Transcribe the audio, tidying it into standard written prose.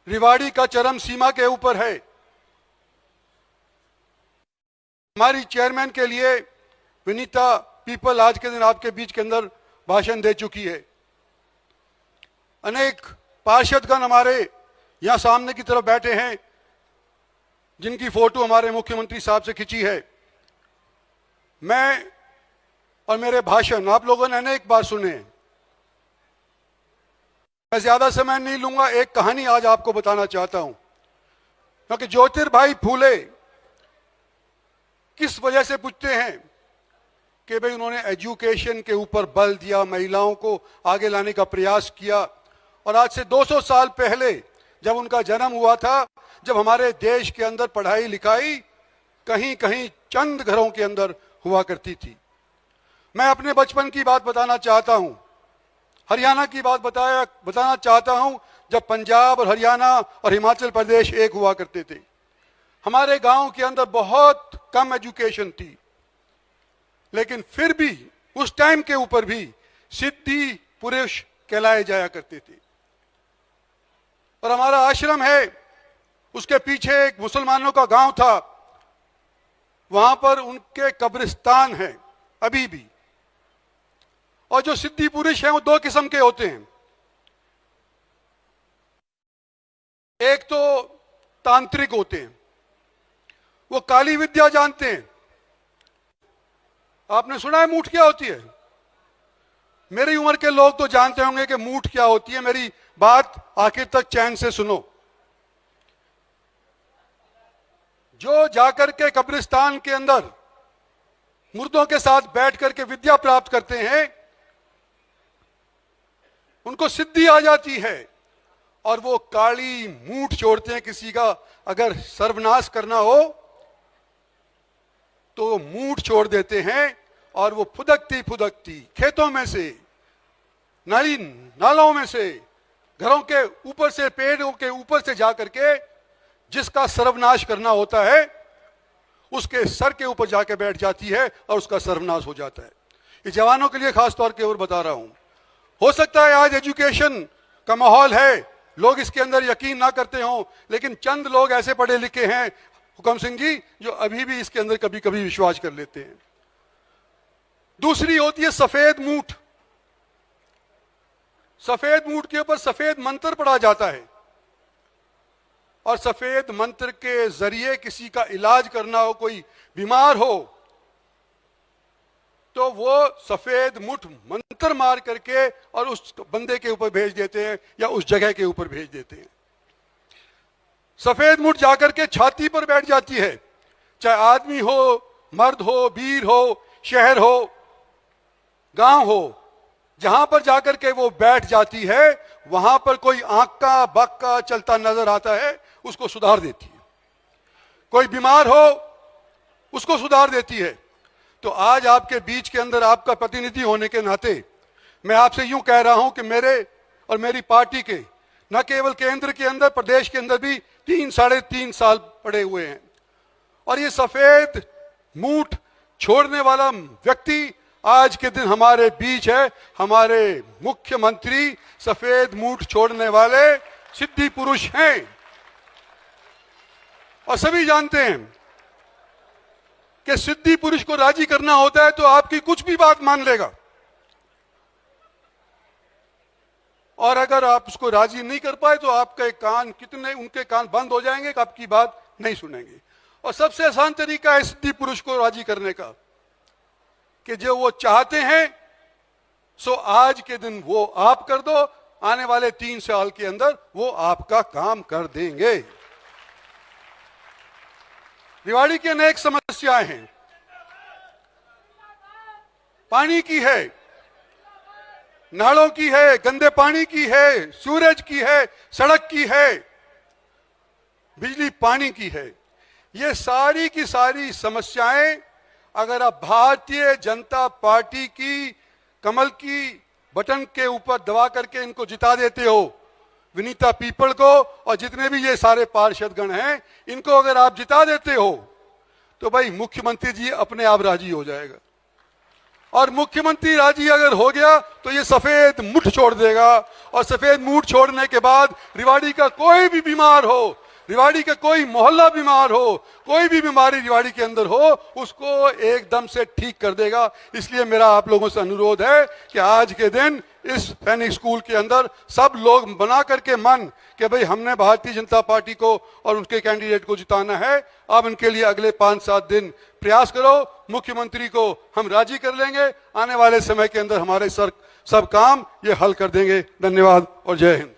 रेवाड़ी का चरम सीमा के ऊपर है। हमारी चेयरमैन के लिए विनीता पीपल आज के दिन आपके बीच के अंदर भाषण दे चुकी है। अनेक पार्षदगण हमारे यहां सामने की तरफ बैठे हैं, जिनकी फोटो हमारे मुख्यमंत्री साहब से खिंची है। मैं और मेरे भाषण आप लोगों ने अनेक बार सुने। मैं ज्यादा समय नहीं लूंगा, एक कहानी आज आपको बताना चाहता हूं, क्योंकि ज्योतिर्भाई फूले किस वजह से पूछते हैं कि भाई उन्होंने एजुकेशन के ऊपर बल दिया, महिलाओं को आगे लाने का प्रयास किया। और आज से 200 साल पहले जब उनका जन्म हुआ था, जब हमारे देश के अंदर पढ़ाई लिखाई कहीं कहीं चंद घरों के अंदर हुआ करती थी। मैं अपने बचपन की बात बताना चाहता हूं, हरियाणा की बात बताना चाहता हूं, जब पंजाब और हरियाणा और हिमाचल प्रदेश एक हुआ करते थे। हमारे गांव के अंदर बहुत कम एजुकेशन थी, लेकिन फिर भी उस टाइम के ऊपर भी सिद्धि पुरुष कहलाए जाया करते थे। और हमारा आश्रम है, उसके पीछे एक मुसलमानों का गांव था, वहां पर उनके कब्रिस्तान है अभी भी। और जो सिद्धि पुरुष हैं वो दो किस्म के होते हैं। एक तो तांत्रिक होते हैं, वो काली विद्या जानते हैं। आपने सुना है मूठ क्या होती है? मेरी उम्र के लोग तो जानते होंगे कि मूठ क्या होती है। मेरी बात आखिर तक चैन से सुनो। जो जाकर के कब्रिस्तान के अंदर मुर्दों के साथ बैठ करके विद्या प्राप्त करते हैं, उनको सिद्धि आ जाती है और वो काली मूठ छोड़ते हैं। किसी का अगर सर्वनाश करना हो तो मूठ छोड़ देते हैं और वो फुदकती फुदकती खेतों में से, नालों में से, घरों के ऊपर से, पेड़ों के ऊपर से जाकर के जिसका सर्वनाश करना होता है उसके सर के ऊपर जाके बैठ जाती है और उसका सर्वनाश हो जाता है। ये जवानों के लिए खास तौर के ऊपर बता रहा हूं। हो सकता है आज एजुकेशन का माहौल है, लोग इसके अंदर यकीन ना करते हों, लेकिन चंद लोग ऐसे पढ़े लिखे हैं हुकम सिंह जी जो अभी भी इसके अंदर कभी कभी विश्वास कर लेते हैं। दूसरी होती है सफेद मूठ। सफेद मूठ के ऊपर सफेद मंत्र पढ़ा जाता है और सफेद मंत्र के जरिए किसी का इलाज करना हो, कोई बीमार हो, तो वो सफेद मुठ मंत्र मार करके और उस बंदे के ऊपर भेज देते हैं या उस जगह के ऊपर भेज देते हैं। सफेद मुठ जाकर के छाती पर बैठ जाती है, चाहे आदमी हो, मर्द हो, वीर हो, शहर हो, गांव हो, जहां पर जाकर के वो बैठ जाती है वहां पर कोई आंका बक्का चलता नजर आता है, उसको सुधार देती है। कोई बीमार हो उसको सुधार देती है। तो आज आपके बीच के अंदर आपका प्रतिनिधि होने के नाते मैं आपसे यूं कह रहा हूं कि मेरे और मेरी पार्टी के न केवल केंद्र के अंदर, प्रदेश के अंदर भी 3-3.5 साल पड़े हुए हैं। और ये सफेद मूठ छोड़ने वाला व्यक्ति आज के दिन हमारे बीच है। हमारे मुख्यमंत्री सफेद मूठ छोड़ने वाले सिद्धि पुरुष हैं और सभी जानते हैं कि सिद्धि पुरुष को राजी करना होता है तो आपकी कुछ भी बात मान लेगा, और अगर आप उसको राजी नहीं कर पाए तो आपके कान, कितने उनके कान बंद हो जाएंगे कि आपकी बात नहीं सुनेंगे। और सबसे आसान तरीका है सिद्धि पुरुष को राजी करने का कि जो वो चाहते हैं सो आज के दिन वो आप कर दो, आने वाले 3 साल के अंदर वो आपका काम कर देंगे। रेवाड़ी की अनेक समस्याएं हैं, पानी की है, नालों की है, गंदे पानी की है, सूरज की है, सड़क की है, बिजली पानी की है। ये सारी की सारी समस्याएं अगर आप भारतीय जनता पार्टी की कमल की बटन के ऊपर दबा करके इनको जिता देते हो, विनीता पीपल को और जितने भी ये सारे पार्षदगण हैं, इनको अगर आप जिता देते हो तो भाई मुख्यमंत्री जी अपने आप राजी हो जाएगा। और मुख्यमंत्री राजी अगर हो गया तो ये सफेद मुठ छोड़ देगा, और सफेद मुठ छोड़ने के बाद रिवाड़ी का कोई भी बीमार हो, रिवाड़ी का कोई मोहल्ला बीमार हो, कोई भी बीमारी रिवाड़ी के अंदर हो, उसको एकदम से ठीक कर देगा। इसलिए मेरा आप लोगों से अनुरोध है कि आज के दिन इस सैनिक स्कूल के अंदर सब लोग बना करके मन कि भाई हमने भारतीय जनता पार्टी को और उनके कैंडिडेट को जिताना है। अब इनके लिए अगले 5-7 दिन प्रयास करो, मुख्यमंत्री को हम राजी कर लेंगे, आने वाले समय के अंदर हमारे सब काम ये हल कर देंगे। धन्यवाद और जय हिंद।